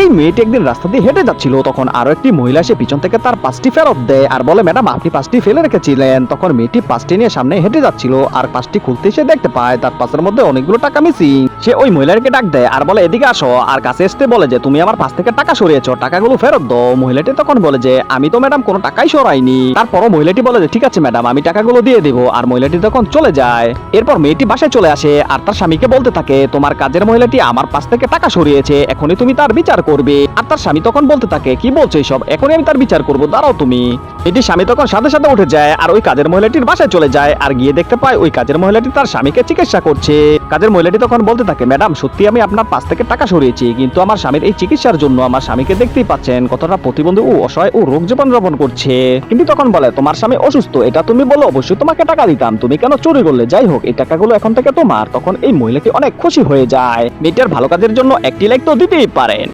এই মেয়েটি একদিন রাস্তা দিয়ে হেঁটে যাচ্ছিল, তখন আরো একটি মহিলা এসে পিছন থেকে তার পাঁচটি ফেরত দেয় আর বলে, ম্যাডাম আপনি পাঁচটি ফেলে রেখেছিলেন। তখন মেয়েটি পাঁচটি নিয়ে সামনে হেঁটে যাচ্ছিল আর পাঁচটি খুলতে সে দেখতে পায় তার পাশের মধ্যে অনেকগুলো টাকা মিসিং। সে ওই মহিলাকে ডাক দেয় আর বলে, এদিকে আসো। আর কাছে আসতে বলে যে, তুমি আমার পাশ থেকে টাকা সরিয়েছো, টাকাগুলো ফেরত দাও। মহিলাটি তখন বলে যে, আমি তো ম্যাডাম কোনো টাকাই সরাইনি। তারপরও মহিলাটি বলে যে, ঠিক আছে ম্যাডাম, আমি টাকাগুলো দিয়ে দেবো। আর মহিলাটি তখন চলে যায়। এরপর মেয়েটি বাসায় চলে আসে আর তার স্বামীকে বলতে থাকে, তোমার কাজের মহিলাটি আমার পাশ থেকে টাকা সরিয়েছে, এখনই তুমি তার বিচার করবে। আর তার স্বামী তখন বলতে থাকে, কি বলছো এইসব, এখনই আমি তার বিচার করবো, দাঁড়াও তুমি। এটি স্বামী তখন সাথে সাথে উঠে যায় আর ওই কাজের মহিলাটির বাসায় চলে যায় আর গিয়ে দেখতে পায় ওই কাজের মহিলাটি তার স্বামীকে চিকিৎসা করছে। কাজের মহিলাটি তখন বলতে থাকে, ম্যাডাম সত্যি আমি আপনার পাশ থেকে টাকা সরিয়েছি, কিন্তু আমার স্বামীর এই চিকিৎসার জন্য আমার স্বামীকে দেখতেই পাচ্ছেন কতটা প্রতিবন্ধী ও অসহায় ও রোগ জীবন যাপন করছে। কিন্তু তখন বলে, তোমার স্বামী অসুস্থ, এটা তুমি বলো, অবশ্যই তোমাকে টাকা দিতাম, তুমি কেন চুরি করলে? যাই হোক, এই টাকাগুলো এখন থেকে তোমার। তখন এই মহিলাটি অনেক খুশি হয়ে যায়। মেয়েটার ভালো কাজের জন্য একটি লাইক তো দিতেই পারেন।